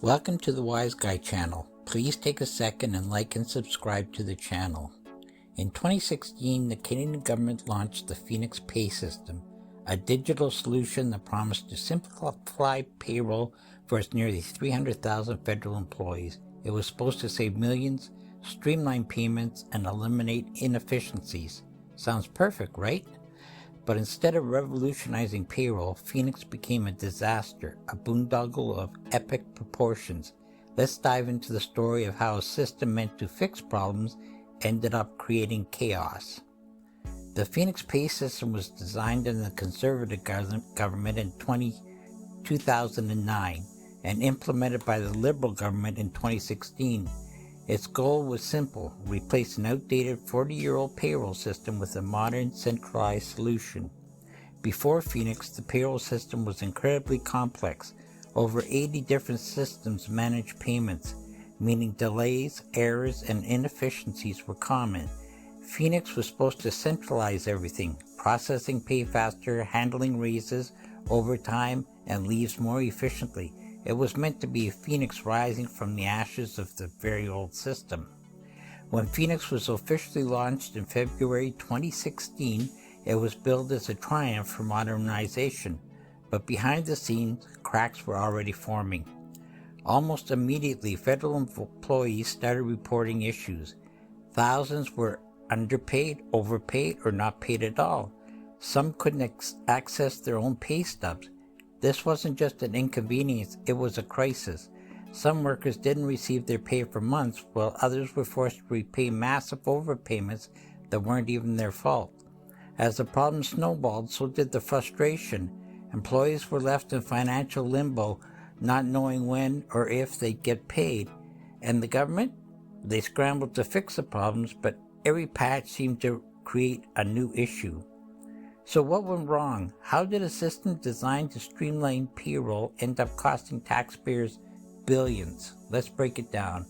Welcome to the Wise Guy channel. Please take a second and like and subscribe to the channel. In 2016, the Canadian government launched the Phoenix Pay System, a digital solution that promised to simplify payroll for its nearly 300,000 federal employees. It was supposed to save millions, streamline payments, and eliminate inefficiencies. Sounds perfect, right? But instead of revolutionizing payroll, Phoenix became a disaster, a boondoggle of epic proportions. Let's dive into the story of how a system meant to fix problems ended up creating chaos. The Phoenix Pay System was designed in the Conservative government in 2009 and implemented by the Liberal government in 2016. Its goal was simple: replace an outdated 40-year-old payroll system with a modern, centralized solution. Before Phoenix, the payroll system was incredibly complex. Over 80 different systems managed payments, meaning delays, errors, and inefficiencies were common. Phoenix was supposed to centralize everything, processing pay faster, handling raises, overtime, and leaves more efficiently. It was meant to be a phoenix rising from the ashes of the very old system. When Phoenix was officially launched in February 2016, it was billed as a triumph for modernization, but behind the scenes, cracks were already forming. Almost immediately, federal employees started reporting issues. Thousands were underpaid, overpaid, or not paid at all. Some couldn't access their own pay stubs. This wasn't just an inconvenience, it was a crisis. Some workers didn't receive their pay for months, while others were forced to repay massive overpayments that weren't even their fault. As the problem snowballed, so did the frustration. Employees were left in financial limbo, not knowing when or if they'd get paid. And the government? They scrambled to fix the problems, but every patch seemed to create a new issue. So what went wrong? How did a system designed to streamline payroll end up costing taxpayers billions? Let's break it down.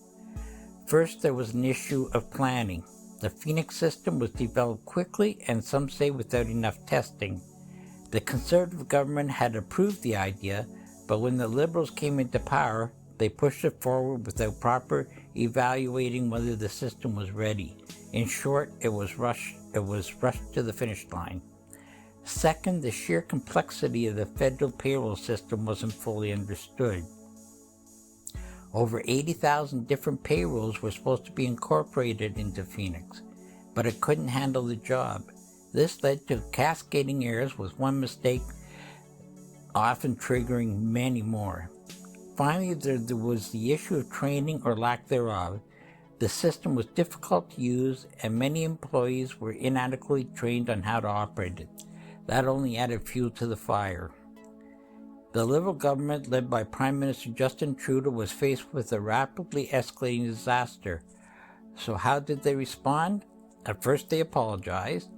First, there was an issue of planning. The Phoenix system was developed quickly and some say without enough testing. The Conservative government had approved the idea, but when the Liberals came into power, they pushed it forward without proper evaluating whether the system was ready. In short, it was rushed to the finish line. Second, the sheer complexity of the federal payroll system wasn't fully understood. Over 80,000 different payrolls were supposed to be incorporated into Phoenix, but it couldn't handle the job. This led to cascading errors, with one mistake often triggering many more. Finally, there was the issue of training or lack thereof. The system was difficult to use, and many employees were inadequately trained on how to operate it. That only added fuel to the fire. The Liberal government, led by Prime Minister Justin Trudeau, was faced with a rapidly escalating disaster. So how did they respond? At first they apologized,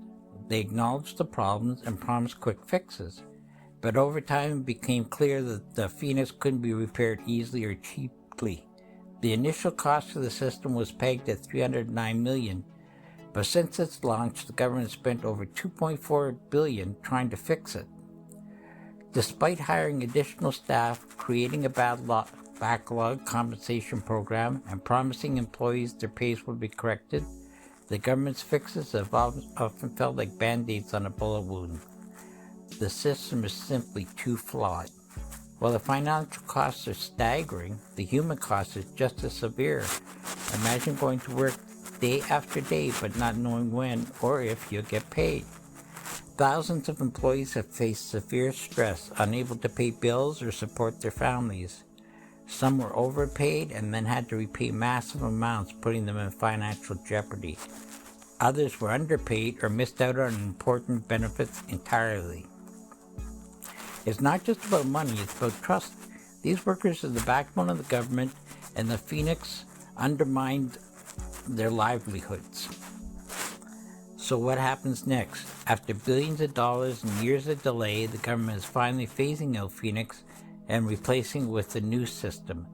they acknowledged the problems and promised quick fixes. But over time it became clear that the Phoenix couldn't be repaired easily or cheaply. The initial cost of the system was pegged at $309 million. But since its launch, the government spent over $2.4 billion trying to fix it. Despite hiring additional staff, creating a backlog compensation program, and promising employees their pays would be corrected, the government's fixes have often felt like band-aids on a bullet wound. The system is simply too flawed. While the financial costs are staggering, the human cost is just as severe. Imagine going to work day after day, but not knowing when or if you'll get paid. Thousands of employees have faced severe stress, unable to pay bills or support their families. Some were overpaid and then had to repay massive amounts, putting them in financial jeopardy. Others were underpaid or missed out on important benefits entirely. It's not just about money, it's about trust. These workers are the backbone of the government, and the Phoenix undermined their livelihoods. So what happens next? After billions of dollars and years of delay, the government is finally phasing out Phoenix and replacing it with the new system,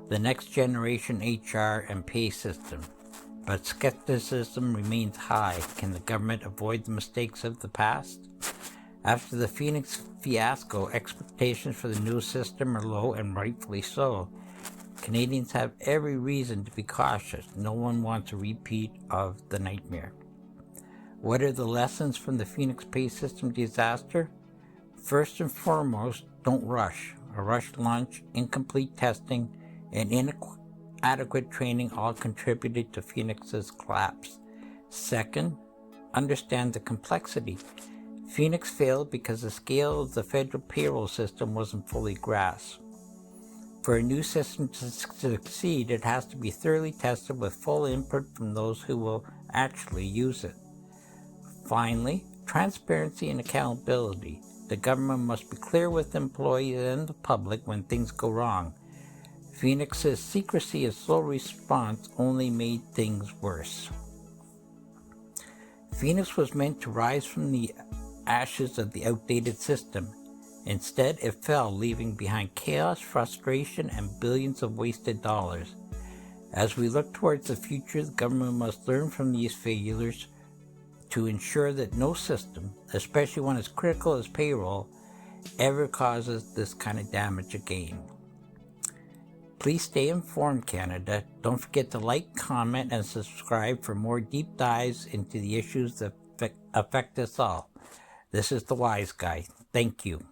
the next generation HR and pay system. But skepticism remains high. Can the government avoid the mistakes of the past? After the Phoenix fiasco, expectations for the new system are low, and rightfully so. Canadians have every reason to be cautious. No one wants a repeat of the nightmare. What are the lessons from the Phoenix pay system disaster? First and foremost, don't rush. A rushed launch, incomplete testing, and inadequate training all contributed to Phoenix's collapse. Second, understand the complexity. Phoenix failed because the scale of the federal payroll system wasn't fully grasped. For a new system to succeed, it has to be thoroughly tested with full input from those who will actually use it. Finally, transparency and accountability. The government must be clear with employees and the public when things go wrong. Phoenix's secrecy and slow response only made things worse. Phoenix was meant to rise from the ashes of the outdated system. Instead, it fell, leaving behind chaos, frustration, and billions of wasted dollars. As we look towards the future, the government must learn from these failures to ensure that no system, especially one as critical as payroll, ever causes this kind of damage again. Please stay informed, Canada. Don't forget to like, comment, and subscribe for more deep dives into the issues that affect us all. This is the Wise Guy. Thank you.